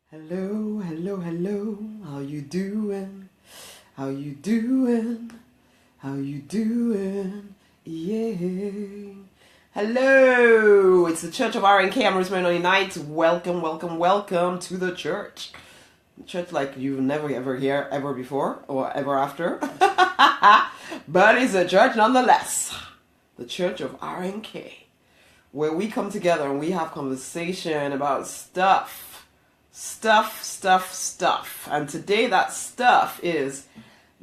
Hello, hello, hello. How you doing? How you doing? How you doing? Yeah. Hello. It's the Church of RNK. I'm Rosemary Nonny. Welcome, welcome, welcome to the church. Church like you've never ever hear ever before or ever after. But it's a church nonetheless. The Church of RNK, where we come together and we have conversation about stuff. And today that stuff is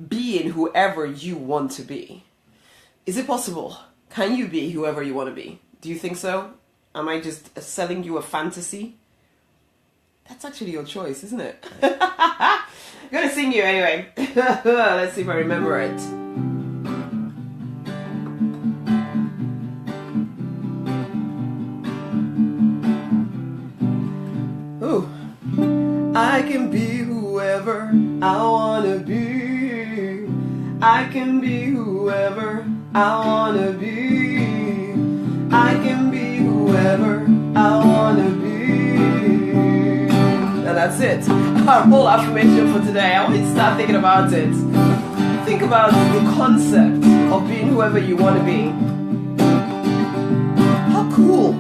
being whoever you want to be. Is it possible? Can you be whoever you want to be? Do you think so? Am I just selling you a fantasy? That's actually your choice, isn't it? I'm gonna sing you anyway. Let's see if I remember it. Ooh. I can be whoever I wanna be. I can be whoever I wanna be. I can be whoever I wanna be. And that's it. Our whole affirmation for today. I want you to start thinking about it. Think about the concept of being whoever you want to be. How cool.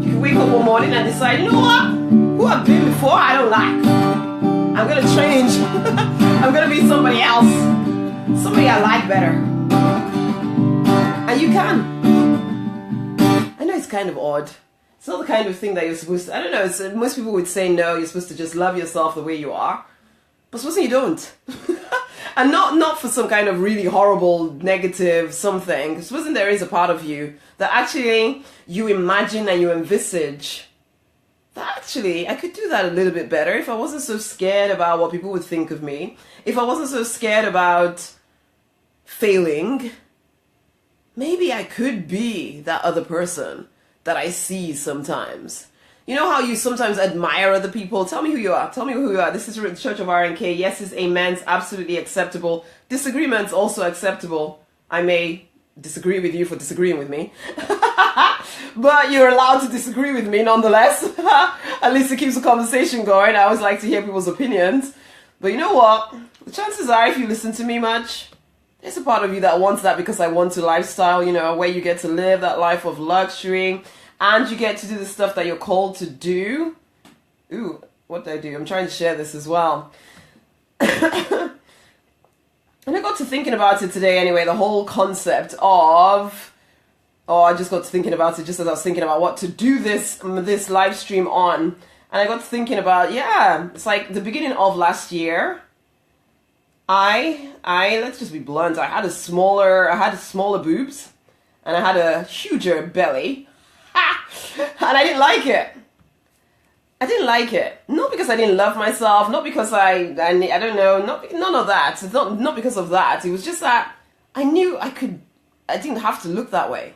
You can wake up one morning and decide, you know what? Who I've been before, I don't like. I'm gonna change. I'm gonna be somebody else. Somebody I like better. And you can. I know it's kind of odd. It's not the kind of thing that you're supposed to, I don't know, most people would say no, you're supposed to just love yourself the way you are. But supposing you don't. And not for some kind of really horrible, negative something. Supposing there is a part of you that actually you imagine and you envisage that actually I could do that a little bit better if I wasn't so scared about what people would think of me. If I wasn't so scared about failing, maybe I could be that other person that I see sometimes. You know how you sometimes admire other people? Tell me who you are. Tell me who you are. This is the Church of RNK. Yes, it's amens, absolutely acceptable. Disagreements also acceptable. I may disagree with you for disagreeing with me. But you're allowed to disagree with me nonetheless. At least it keeps the conversation going. I always like to hear people's opinions. But you know what? The chances are if you listen to me much, there's a part of you that wants that because I want to lifestyle, you know, where you get to live that life of luxury and you get to do the stuff that you're called to do. Ooh, what did I do? I'm trying to share this as well. And I got to thinking about it today anyway, the whole concept of, I just got to thinking about it just as I was thinking about what to do this live stream on. And I got to thinking about, it's like the beginning of last year. I let's just be blunt, I had smaller boobs and I had a huger belly. And I didn't like it. I didn't like it. Not because I didn't love myself, not because I don't know, none of that. It's not because of that. It was just that I knew I didn't have to look that way.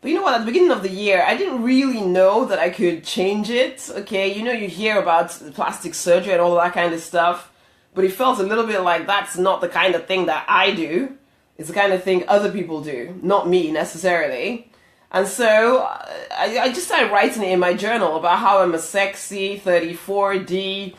But you know what, at the beginning of the year, I didn't really know that I could change it, okay? You know, you hear about plastic surgery and all that kind of stuff, but it felt a little bit like that's not the kind of thing that I do. It's the kind of thing other people do, not me necessarily. And so I just started writing it in my journal about how I'm a sexy 34D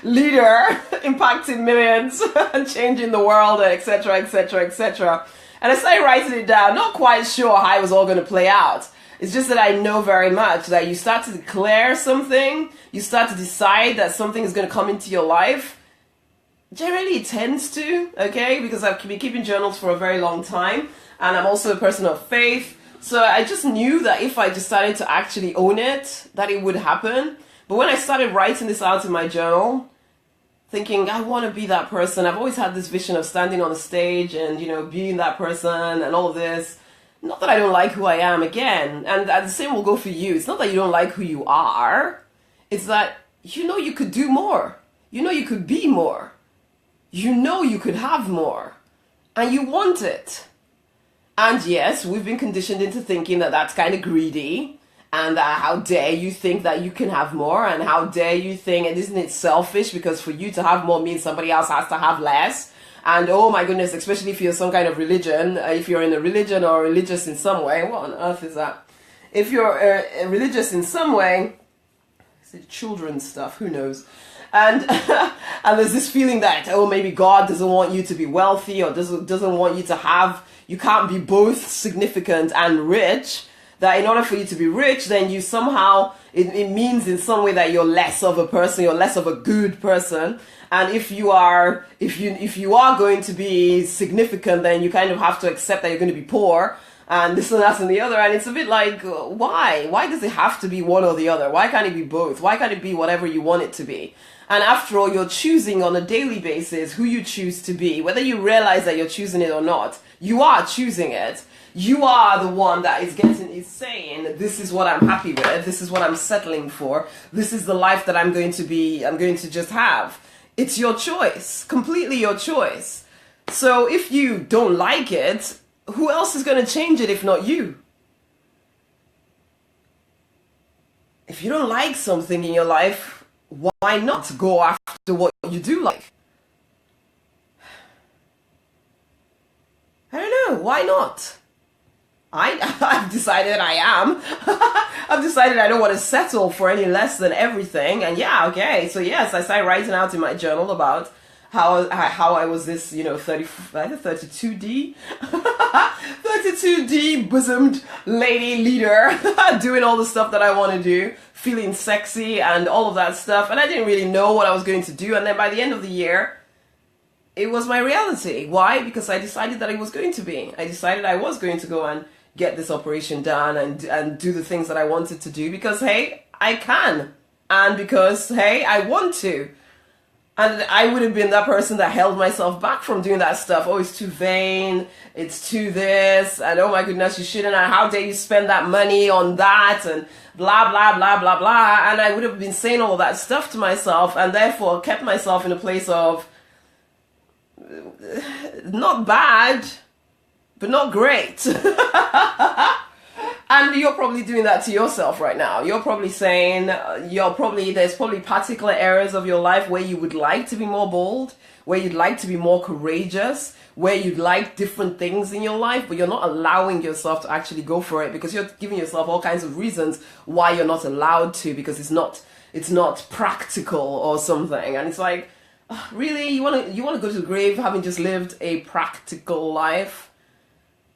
leader impacting millions and changing the world, etc., etc., etc. And I started writing it down, not quite sure how it was all going to play out. It's just that I know very much that you start to declare something, you start to decide that something is going to come into your life. Generally, it tends to, okay, because I've been keeping journals for a very long time. And I'm also a person of faith. So I just knew that if I decided to actually own it, that it would happen. But when I started writing this out in my journal, thinking, I want to be that person. I've always had this vision of standing on a stage and, you know, being that person and all of this. Not that I don't like who I am again. And the same will go for you. It's not that you don't like who you are. It's that, you know, you could do more. You know, you could be more. You know, you could have more. And you want it. And yes, we've been conditioned into thinking that that's kind of greedy and how dare you think that you can have more and how dare you think, and isn't it selfish because for you to have more means somebody else has to have less. And oh my goodness, especially if you're some kind of religion, if you're in a religion or religious in some way, what on earth is that? if you're religious in some way, is it children's stuff? Who knows? And and there's this feeling that, oh, maybe God doesn't want you to be wealthy, or doesn't want you to have, you can't be both significant and rich. That in order for you to be rich, then you somehow, it means in some way that you're less of a person, you're less of a good person. And if you are going to be significant, then you kind of have to accept that you're going to be poor, and this and that and the other. And it's a bit like, why does it have to be one or the other? Why can't it be both? Why can't it be whatever you want it to be? And after all, you're choosing on a daily basis who you choose to be. Whether you realize that you're choosing it or not, you are choosing it. You are the one that is saying, this is what I'm happy with, this is what I'm settling for, this is the life that I'm going to just have. It's your choice, completely your choice. So if you don't like it, who else is going to change it if not you? If you don't like something in your life, why not go after what you do like? I don't know, why not? I've decided I am. I've decided I don't want to settle for any less than everything. And yeah, okay. So yes, I started writing out in my journal about how I was this, 32D, 32D bosomed lady leader, doing all the stuff that I want to do, feeling sexy and all of that stuff. And I didn't really know what I was going to do. And then by the end of the year, it was my reality. Why? Because I decided that it was going to be. I decided I was going to go and get this operation done and do the things that I wanted to do because, hey, I can. And because, hey, I want to. And I would have been that person that held myself back from doing that stuff. Oh, it's too vain. It's too this. And oh my goodness, you shouldn't. And how dare you spend that money on that? And blah, blah, blah, blah, blah. And I would have been saying all that stuff to myself and therefore kept myself in a place of not bad, but not great. And you're probably doing that to yourself right now. You're probably saying, there's probably particular areas of your life where you would like to be more bold, where you'd like to be more courageous, where you'd like different things in your life, but you're not allowing yourself to actually go for it because you're giving yourself all kinds of reasons why you're not allowed to, because it's not practical or something. And it's like, really, you want to go to the grave having just lived a practical life?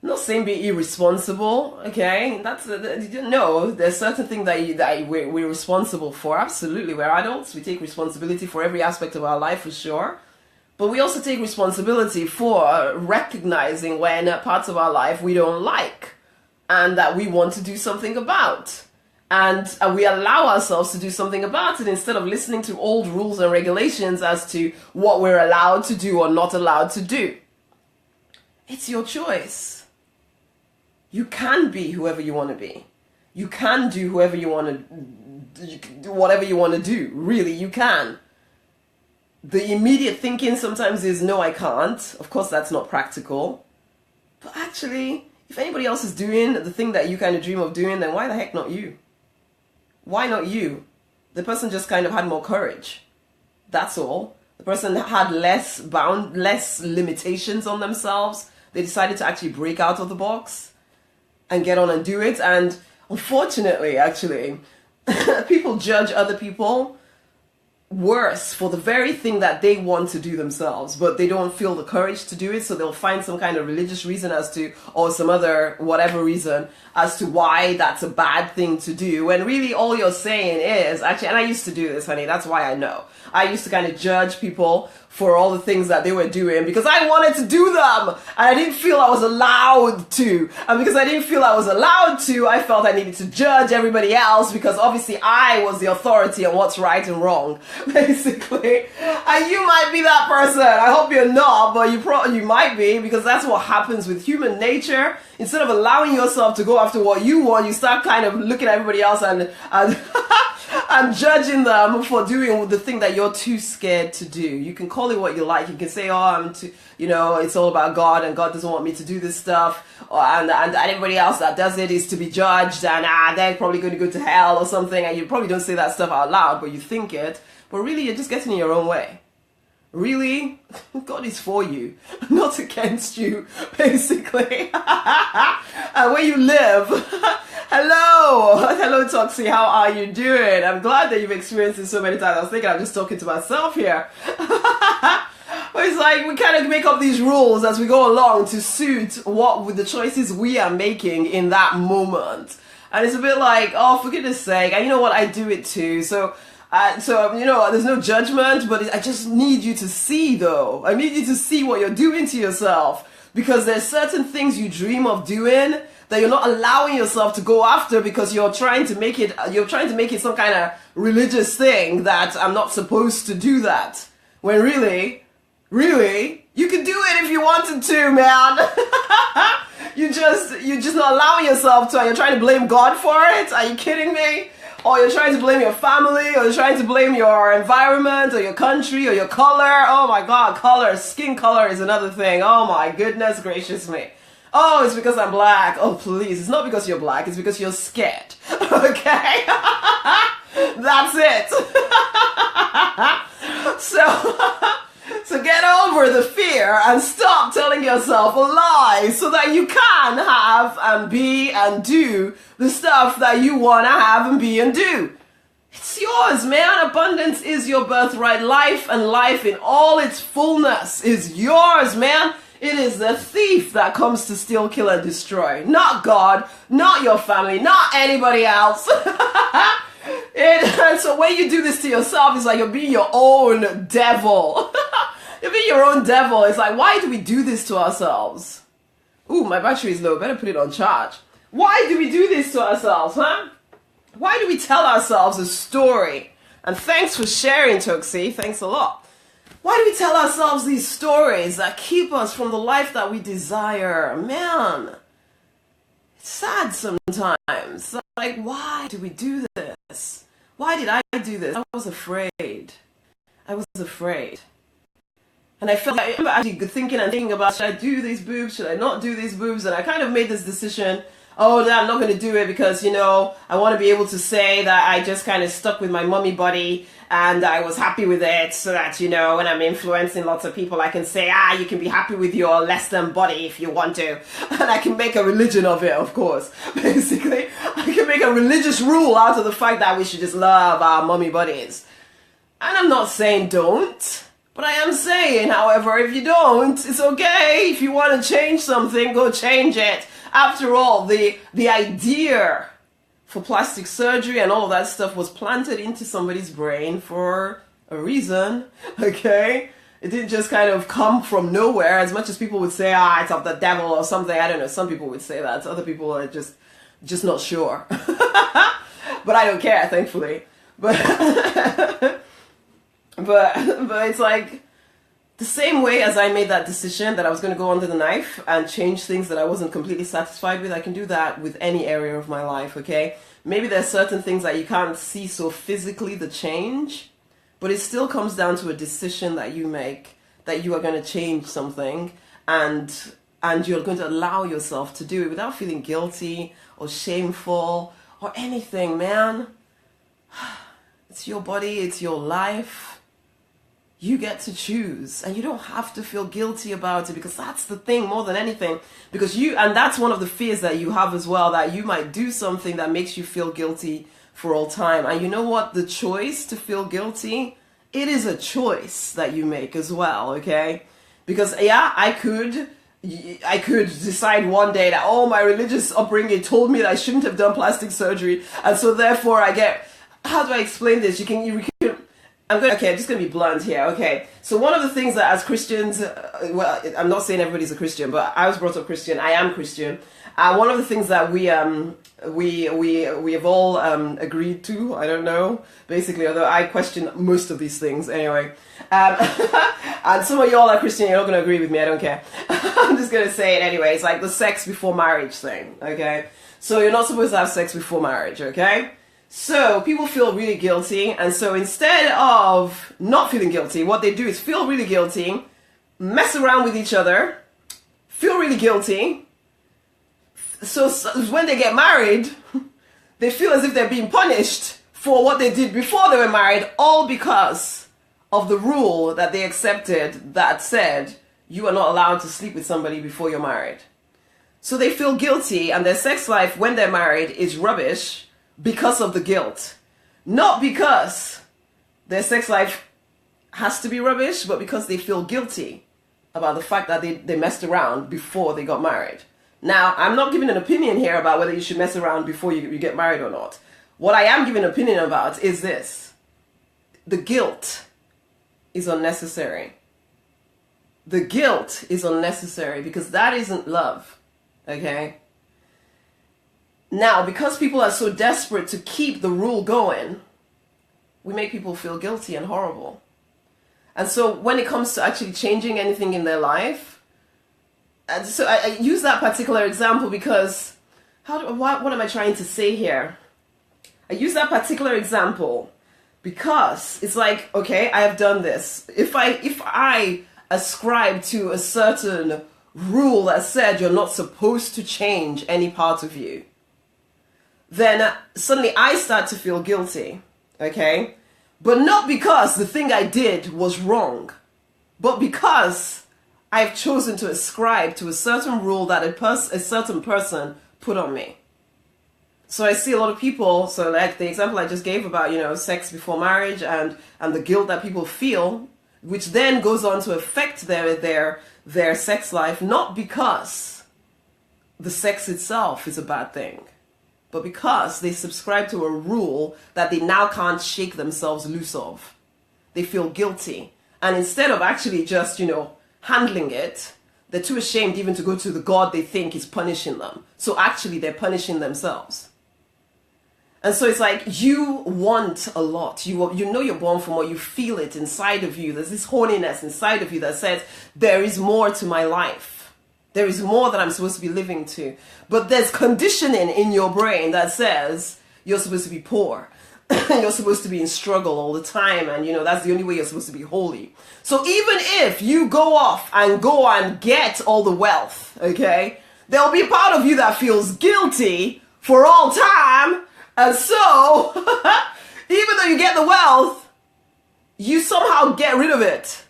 I'm not saying be irresponsible, okay? No, there's certain things that we're responsible for. Absolutely, we're adults. We take responsibility for every aspect of our life for sure. But we also take responsibility for recognizing when parts of our life we don't like and that we want to do something about. And we allow ourselves to do something about it instead of listening to old rules and regulations as to what we're allowed to do or not allowed to do. It's your choice. You can be whoever you want to be. You can do whatever you want to do. Really, you can. The immediate thinking sometimes is, no, I can't. Of course, that's not practical. But actually, if anybody else is doing the thing that you kind of dream of doing, then why the heck not you? Why not you? The person just kind of had more courage. That's all. The person had less limitations on themselves. They decided to actually break out of the box and get on and do it. And unfortunately, actually, people judge other people worse for the very thing that they want to do themselves, but they don't feel the courage to do it, so they'll find some kind of religious reason or some other whatever reason as to why that's a bad thing to do, when really all you're saying is, actually, and I used to do this, honey, that's why I know. I used to kind of judge people for all the things that they were doing because I wanted to do them and I didn't feel I was allowed to. And because I didn't feel I was allowed to, I felt I needed to judge everybody else because obviously I was the authority on what's right and wrong, basically. And you might be that person. I hope you're not, but you might be, because that's what happens with human nature. Instead of allowing yourself to go after what you want, you start kind of looking at everybody else and and judging them for doing the thing that you're too scared to do. You can call it what you like. You can say, oh, it's all about God and God doesn't want me to do this stuff. And everybody else that does it is to be judged and they're probably going to go to hell or something. And you probably don't say that stuff out loud, but you think it. But really, you're just getting in your own way. Really? God is for you, not against you, basically. And where you live. Hello, Toxie. How are you doing? I'm glad that you've experienced it so many times. I was thinking I'm just talking to myself here. But it's like we kind of make up these rules as we go along to suit what with the choices we are making in that moment. And it's a bit like, oh, for goodness sake. And you know what? I do it too. So there's no judgment, but I just need you to see, though. I need you to see what you're doing to yourself. Because there's certain things you dream of doing that you're not allowing yourself to go after because you're trying to make it some kind of religious thing that I'm not supposed to do that. When really, you can do it if you wanted to, man. You're just not allowing yourself to, and you're trying to blame God for it? Are you kidding me? Or you're trying to blame your family, or you're trying to blame your environment, or your country, or your color. Oh my God, color, skin color is another thing. Oh my goodness gracious me. Oh, it's because I'm black. Oh, please. It's not because you're black. It's because you're scared. Okay? That's it. So get over the fear and stop telling yourself a lie so that you can have and be and do the stuff that you want to have and be and do. It's yours, man. Abundance is your birthright. Life and life in all its fullness is yours, man. It is the thief that comes to steal, kill, and destroy. Not God, not your family, not anybody else. And so when you do this to yourself, it's like you're being your own devil. You're being your own devil. It's like, why do we do this to ourselves? Ooh, my battery is low. Better put it on charge. Why do we do this to ourselves, huh? Why do we tell ourselves a story? And thanks for sharing, Toxie. Thanks a lot. Why do we tell ourselves these stories that keep us from the life that we desire? Man, it's sad sometimes. Like, why do we do this? Why did I do this? I was afraid. And I felt like, I remember actually thinking about, should I do these boobs? Should I not do these boobs? And I kind of made this decision, oh, no, I'm not going to do it because, I want to be able to say that I just kind of stuck with my mummy body and I was happy with it so that, when I'm influencing lots of people, I can say, you can be happy with your less than body if you want to. And I can make a religion of it, of course. Basically, I can make a religious rule out of the fact that we should just love our mummy bodies. And I'm not saying don't. But I am saying, however, if you don't, it's okay. If you want to change something, go change it. After all, the idea for plastic surgery and all of that stuff was planted into somebody's brain for a reason, okay? It didn't just kind of come from nowhere, as much as people would say, it's of the devil or something. I don't know, some people would say that. Other people are just not sure. But I don't care, thankfully. But it's like the same way as I made that decision that I was going to go under the knife and change things that I wasn't completely satisfied with, I can do that with any area of my life, okay? Maybe there's certain things that you can't see so physically the change, but it still comes down to a decision that you make, that you are going to change something and you're going to allow yourself to do it without feeling guilty or shameful or anything, man. It's your body, it's your life. You get to choose, and you don't have to feel guilty about it, because that's the thing more than anything. And that's one of the fears that you have as well, that you might do something that makes you feel guilty for all time. And you know what? The choice to feel guilty, it is a choice that you make as well, okay? Because I could decide one day that, my religious upbringing told me that I shouldn't have done plastic surgery, and so therefore how do I explain this? I'm just going to be blunt here, okay? So one of the things that as Christians, I'm not saying everybody's a Christian, but I was brought up Christian, I am Christian. One of the things that we have all agreed to, I don't know, basically, although I question most of these things anyway. And some of y'all are Christian, you're not going to agree with me, I don't care. I'm just going to say it anyway. It's like the sex before marriage thing, okay? So you're not supposed to have sex before marriage, okay? So people feel really guilty, and so instead of not feeling guilty, what they do is feel really guilty, mess around with each other, feel really guilty. So when they get married, they feel as if they're being punished for what they did before they were married, all because of the rule that they accepted that said you are not allowed to sleep with somebody before you're married. So they feel guilty, and their sex life when they're married is rubbish because of the guilt. Not because their sex life has to be rubbish, but because they feel guilty about the fact that they messed around before they got married. Now, I'm not giving an opinion here about whether you should mess around before you get married or not. What I am giving an opinion about is this. The guilt is unnecessary. The guilt is unnecessary because that isn't love, okay? Now, because people are so desperate to keep the rule going, we make people feel guilty and horrible. And so when it comes to actually changing anything in their life, and so I use that particular example because, what am I trying to say here? I use that particular example because it's like, okay, I have done this. If I ascribe to a certain rule that said you're not supposed to change any part of you, then suddenly I start to feel guilty, okay? But not because the thing I did was wrong, but because I've chosen to ascribe to a certain rule that a certain person put on me. So I see a lot of people, so like the example I just gave about, sex before marriage and the guilt that people feel, which then goes on to affect their sex life, not because the sex itself is a bad thing, but because they subscribe to a rule that they now can't shake themselves loose of. They feel guilty. And instead of actually just, handling it, they're too ashamed even to go to the God they think is punishing them. So actually they're punishing themselves. And so it's like you want a lot. You know you're born for more. You feel it inside of you. There's this horniness inside of you that says, there is more to my life. There is more that I'm supposed to be living to. But there's conditioning in your brain that says you're supposed to be poor. You're supposed to be in struggle all the time. And, that's the only way you're supposed to be holy. So even if you go off and go and get all the wealth, okay, there'll be a part of you that feels guilty for all time. And so, even though you get the wealth, you somehow get rid of it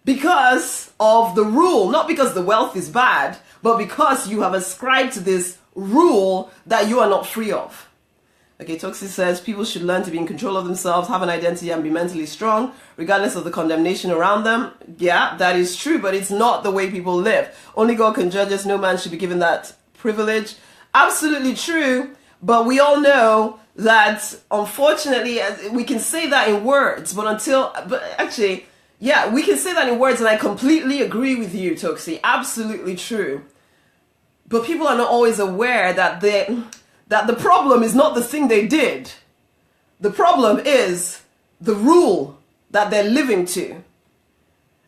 because of the rule, not because the wealth is bad, but because you have ascribed to this rule that you are not free of. Okay, Toxie says people should learn to be in control of themselves, have an identity, and be mentally strong, regardless of the condemnation around them. Yeah, that is true, but it's not the way people live. Only God can judge us. No man should be given that privilege. Absolutely true. But we all know that, unfortunately, we can say that in words, but actually, yeah, we can say that in words, and I completely agree with you, Toxie. Absolutely true. But people are not always aware that the problem is not the thing they did. The problem is the rule that they're living to.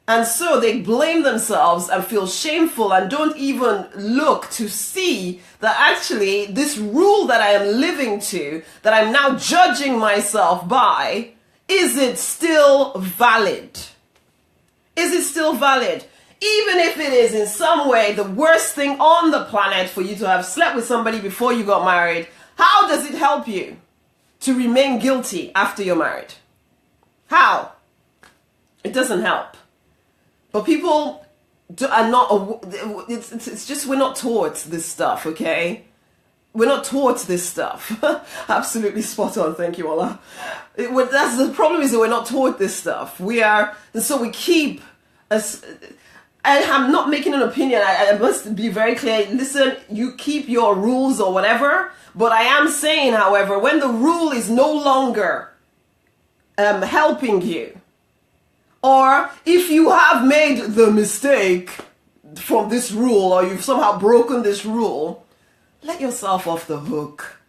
And so they blame themselves and feel shameful and don't even look to see that actually this rule that I am living to, that I'm now judging myself by, is it still valid? Is it still valid? Even if it is in some way the worst thing on the planet for you to have slept with somebody before you got married, how does it help you to remain guilty after you're married? How? It doesn't help. But people are not, it's just we're not taught this stuff, okay? We're not taught this stuff. Absolutely spot on, thank you, Allah. That's the problem, is that we're not taught this stuff. And so we keep, I'm not making an opinion, I must be very clear. Listen, you keep your rules or whatever, but I am saying, however, when the rule is no longer helping you, or if you have made the mistake from this rule, or you've somehow broken this rule, let yourself off the hook.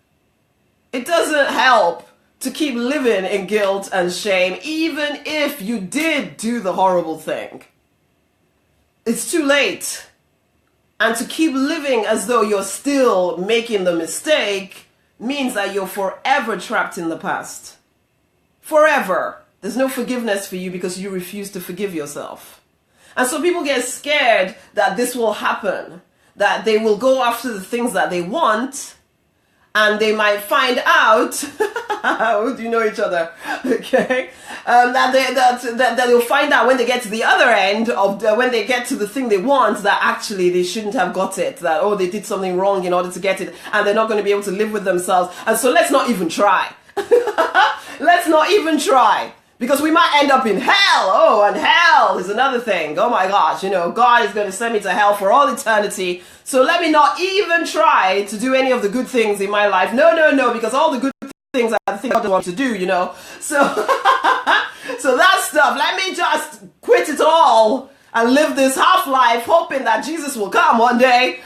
It doesn't help to keep living in guilt and shame, even if you did do the horrible thing. It's too late. And to keep living as though you're still making the mistake means that you're forever trapped in the past. Forever. There's no forgiveness for you because you refuse to forgive yourself. And so people get scared that this will happen, that they will go after the things that they want, and they might find out do you know each other? Okay. That they'll find out when they get to the other end of when they get to the thing they want, that actually they shouldn't have got it, that, oh, they did something wrong in order to get it, and they're not going to be able to live with themselves. And so let's not even try. Let's not even try. Because we might end up in hell. Oh, and hell is another thing. Oh my gosh, God is going to send me to hell for all eternity. So let me not even try to do any of the good things in my life. No, because all the good things are the things I don't want to do, So, so that stuff, let me just quit it all and live this half-life hoping that Jesus will come one day.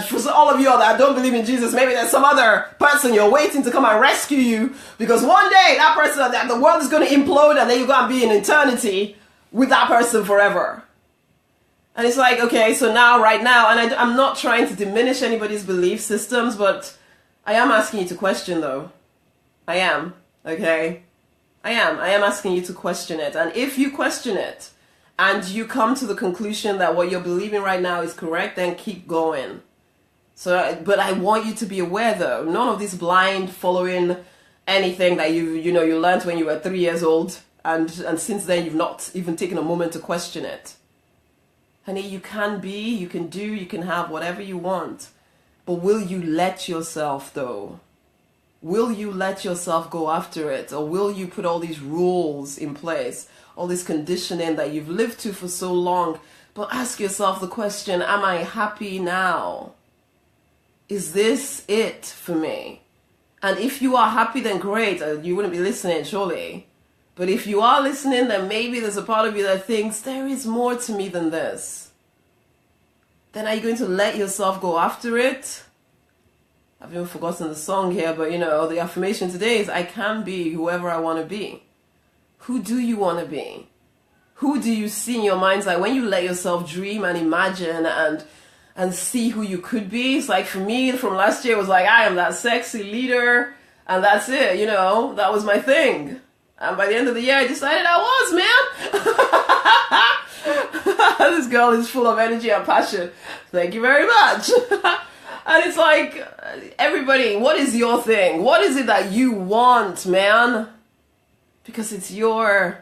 For all of you that don't believe in Jesus, maybe there's some other person you're waiting to come and rescue you, because one day that person, the world is going to implode, and then you're going to be in eternity with that person forever. And it's like, okay, so now, right now, and I'm not trying to diminish anybody's belief systems, but I am asking you to question, though. I am, okay? I am asking you to question it. And if you question it, and you come to the conclusion that what you're believing right now is correct, then keep going. So, but I want you to be aware, though, none of this blind following anything that you learned when you were 3 years old, and since then you've not even taken a moment to question it. Honey, you can do, you can have whatever you want, but will you let yourself, though? Will you let yourself go after it, or will you put all these rules in place? All this conditioning that you've lived to for so long, but ask yourself the question, am I happy now? Is this it for me? And if you are happy, then great, you wouldn't be listening, surely. But if you are listening, then maybe there's a part of you that thinks, there is more to me than this. Then are you going to let yourself go after it? I've even forgotten the song here, but the affirmation today is, I can be whoever I want to be. Who do you want to be? Who do you see in your mind's eye when you let yourself dream and imagine and see who you could be? It's like, for me, from last year, it was like, I am that sexy leader, and that's it, that was my thing. And by the end of the year, I decided I was, man. This girl is full of energy and passion. Thank you very much. And it's like, everybody, what is your thing? What is it that you want, man? Because this is your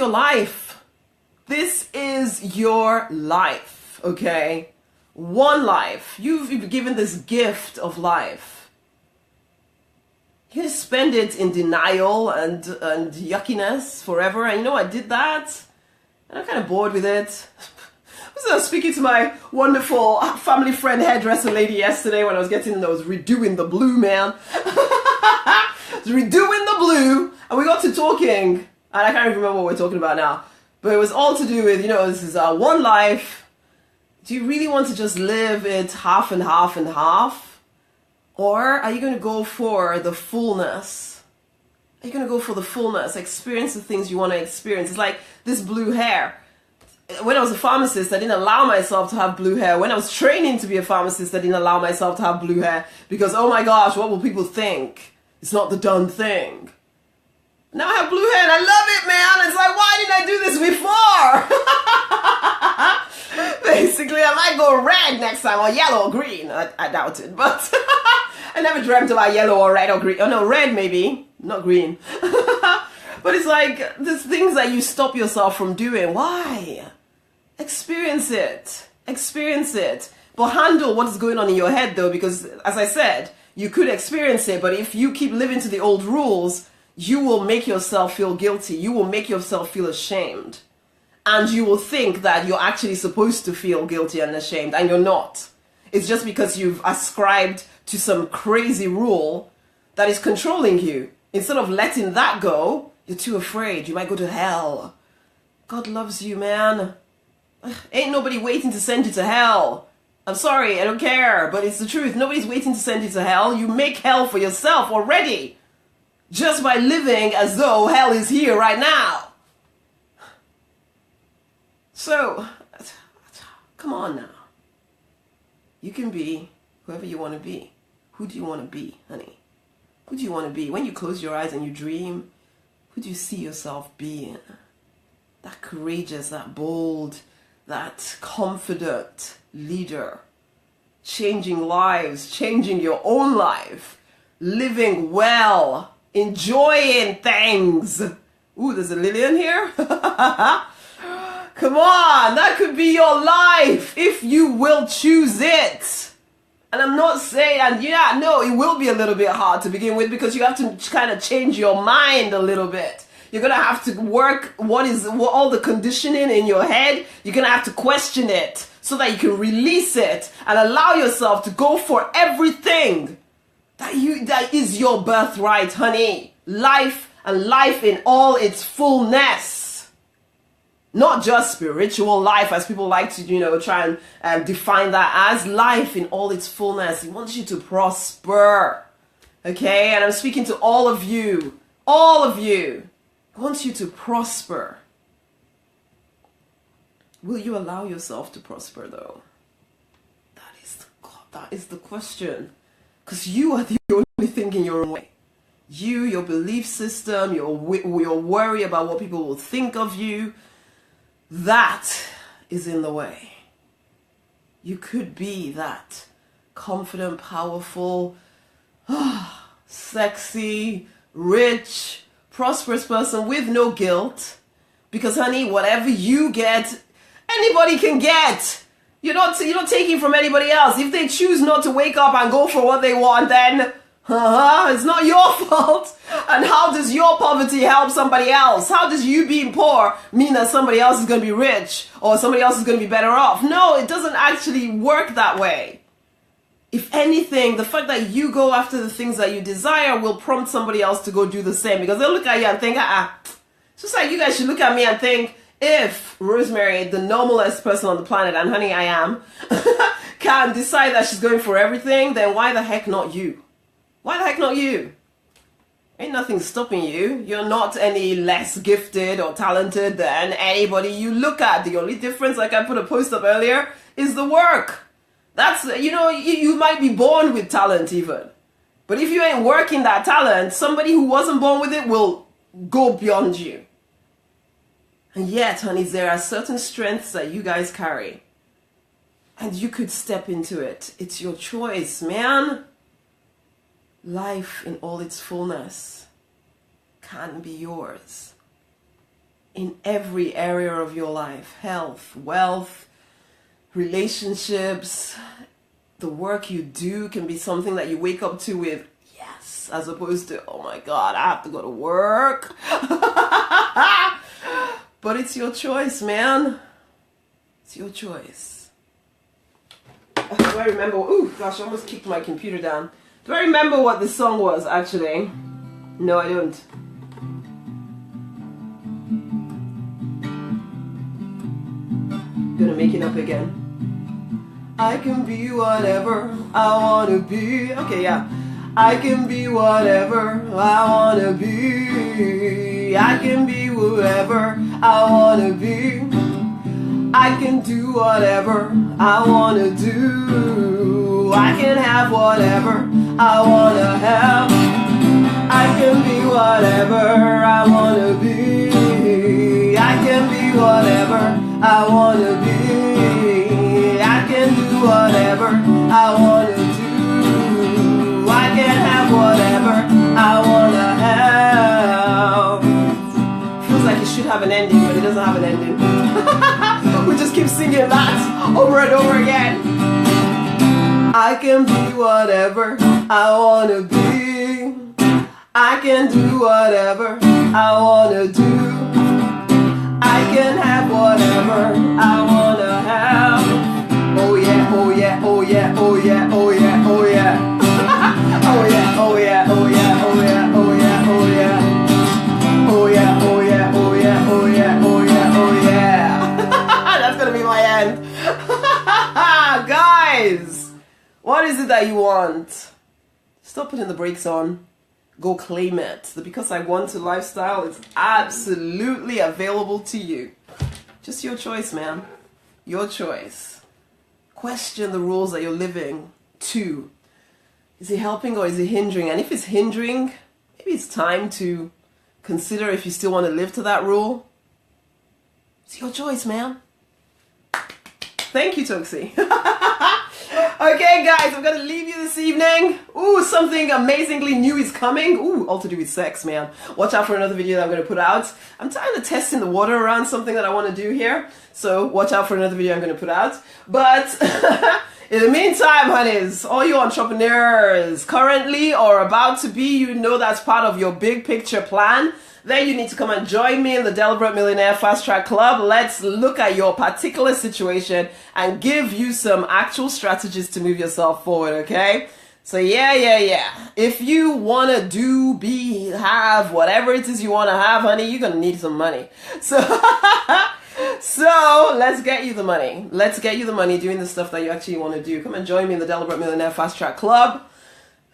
life. This is your life, okay? One life. You've been given this gift of life. You spend it in denial and yuckiness forever. And I did that. And I'm kind of bored with it. I was speaking to my wonderful family friend hairdresser lady yesterday when I was redoing the blue, man. Redoing the blue, and we got to talking, and I can't even remember what we're talking about now, but it was all to do with, this is our one life. Do you really want to just live it half and half and half? Or are you going to go for the fullness? Are you going to go for the fullness, experience the things you want to experience? It's like this blue hair. When I was a pharmacist, I didn't allow myself to have blue hair. When I was training to be a pharmacist, I didn't allow myself to have blue hair, because, oh my gosh, what will people think? It's not the done thing. Now I have blue hair and I love it, man. It's like, why didn't I do this before? Basically, I might go red next time, or yellow or green. I doubt it, but I never dreamt about yellow or red or green. Oh no, red maybe, not green. But it's like, there's things that you stop yourself from doing. Why? Experience it. Experience it. But handle what is going on in your head, though, because, as I said, you could experience it, but if you keep living to the old rules, you will make yourself feel guilty. You will make yourself feel ashamed. And you will think that you're actually supposed to feel guilty and ashamed, and you're not. It's just because you've ascribed to some crazy rule that is controlling you. Instead of letting that go, you're too afraid. You might go to hell. God loves you, man. Ain't nobody waiting to send you to hell. I'm sorry, I don't care, but it's the truth. Nobody's waiting to send you to hell. You make hell for yourself already, just by living as though hell is here right now. So, come on now. You can be whoever you want to be. Who do you want to be, honey? Who do you want to be? When you close your eyes and you dream, who do you see yourself being? That courageous, that bold, that confident leader, changing lives, changing your own life, living well, enjoying things. Ooh, there's a Lillian here. Come on, that could be your life if you will choose it. And I'm not saying, and yeah, no, it will be a little bit hard to begin with because you have to kind of change your mind a little bit. You're going to have to work what all the conditioning in your head. You're going to have to question it so that you can release it and allow yourself to go for everything that is your birthright, honey. Life, and life in all its fullness. Not just spiritual life, as people like to, try and define that as life in all its fullness. He wants you to prosper. Okay? And I'm speaking to all of you. All of you. He wants you to prosper. Will you allow yourself to prosper, though? That is the question. Because you are the only thing in your own way. You, your belief system, your worry about what people will think of you, that is in the way. You could be that confident, powerful, sexy, rich, prosperous person with no guilt. Because, honey, whatever you get, anybody can get. You're not taking from anybody else. If they choose not to wake up and go for what they want, then it's not your fault. And how does your poverty help somebody else? How does you being poor mean that somebody else is going to be rich or somebody else is going to be better off? No, it doesn't actually work that way. If anything, the fact that you go after the things that you desire will prompt somebody else to go do the same, because they'll look at you and think, it's just like you guys should look at me and think, if Rosemary, the normalest person on the planet, and honey, I am, can decide that she's going for everything, then why the heck not you? Why the heck not you? Ain't nothing stopping you. You're not any less gifted or talented than anybody you look at. The only difference, like I put a post up earlier, is the work. That's, you might be born with talent even. But if you ain't working that talent, somebody who wasn't born with it will go beyond you. And yet, honey, there are certain strengths that you guys carry. And you could step into it. It's your choice, man. Life in all its fullness can be yours. In every area of your life. Health, wealth, relationships. The work you do can be something that you wake up to with yes, as opposed to, oh my God, I have to go to work. But it's your choice, man. It's your choice. Do I remember? Ooh, gosh, I almost kicked my computer down. Do I remember what the song was, actually? No, I don't. Gonna make it up again. I can be whatever I wanna be. Okay, yeah. I can be whatever I wanna be. I can be whoever I wanna be. I can do whatever I wanna do. I can have whatever I wanna have. I can be whatever I wanna be. I can be whatever I wanna be. I can do whatever I wanna do. I can have whatever I wanna have. Feels like it should have an ending, but it doesn't have an ending. We just keep singing that over and over again. I can be whatever I wanna be. I can do whatever I wanna do. I can have whatever I wanna have. Oh yeah, oh yeah, oh yeah, oh yeah, oh yeah, oh yeah. Oh yeah, oh yeah, oh yeah, oh yeah, oh yeah, oh yeah. Oh yeah, oh yeah, oh yeah, oh yeah, oh yeah, oh yeah. That's gonna be my end. Guys, what is it that you want? Stop putting the brakes on. Go claim it. The Because I Want to lifestyle is absolutely available to you. Just your choice, man. Your choice. Question the rules that you're living to. Is it helping or is it hindering? And if it's hindering, maybe it's time to consider if you still want to live to that rule. It's your choice, man. Thank you, Toxie. Okay, guys, I'm gonna leave you this evening. Ooh, something amazingly new is coming. Ooh, all to do with sex, man. Watch out for another video that I'm gonna put out. I'm tired of testing the water around something that I want to do here, so watch out for another video I'm gonna put out. But in the meantime, honeys, all you entrepreneurs currently or about to be, you know that's part of your big picture plan. Then you need to come and join me in the Deliberate Millionaire Fast Track Club. Let's look at your particular situation and give you some actual strategies to move yourself forward, okay? So yeah. If you want to do, be, have, whatever it is you want to have, honey, you're going to need some money. So, so let's get you the money. Let's get you the money doing the stuff that you actually want to do. Come and join me in the Deliberate Millionaire Fast Track Club.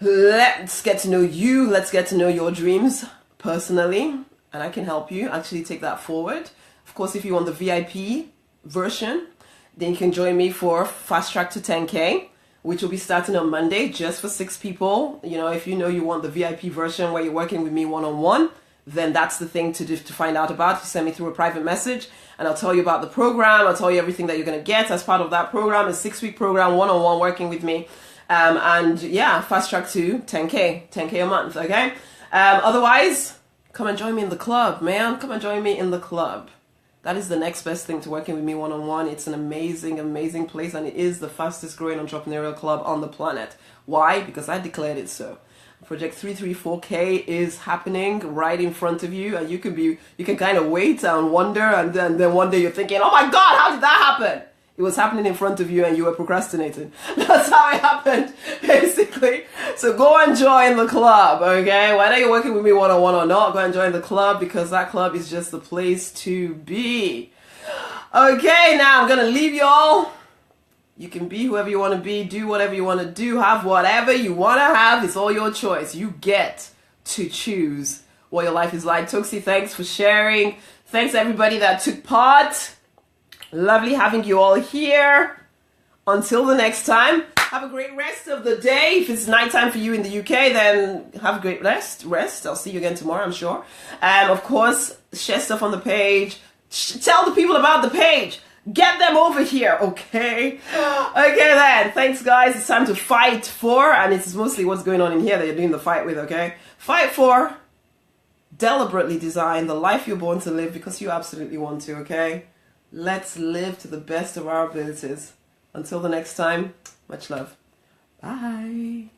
Let's get to know you. Let's get to know your dreams personally, and I can help you actually take that forward. Of course, if you want the VIP version, then you can join me for Fast Track to 10K, which will be starting on Monday just for 6 people. You know, if you want the VIP version where you're working with me one-on-one, then that's the thing to find out about. You send me through a private message and I'll tell you about the program. I'll tell you everything that you're going to get as part of that program. A 6-week program, one-on-one working with me. And yeah, Fast Track to 10K a month, okay? Otherwise, come and join me in the club, man. Come and join me in the club. That is the next best thing to working with me one-on-one. It's an amazing, amazing place, and it is the fastest growing entrepreneurial club on the planet. Why? Because I declared it so. Project 334K is happening right in front of you, and you can kind of wait and wonder, and then one day you're thinking, oh my God, how did that happen? It was happening in front of you and you were procrastinating. That's how it happened, basically. So go and join the club, okay? Whether you're working with me one-on-one or not, go and join the club, because that club is just the place to be. Okay, now I'm going to leave you all. You can be whoever you want to be, do whatever you want to do, have whatever you want to have. It's all your choice. You get to choose what your life is like. Toxie, thanks for sharing. Thanks everybody that took part. Lovely having you all here. Until the next time, have a great rest of the day. If it's nighttime for you in the UK, then have a great rest. I'll see you again tomorrow, I'm sure. And of course, share stuff on the page. Tell the people about the page. Get them over here, okay? Okay then, thanks guys. It's time to fight for, and it's mostly what's going on in here that you're doing the fight with, okay? Fight for, deliberately design the life you're born to live because you absolutely want to, okay? Let's live to the best of our abilities. Until the next time, much love. Bye.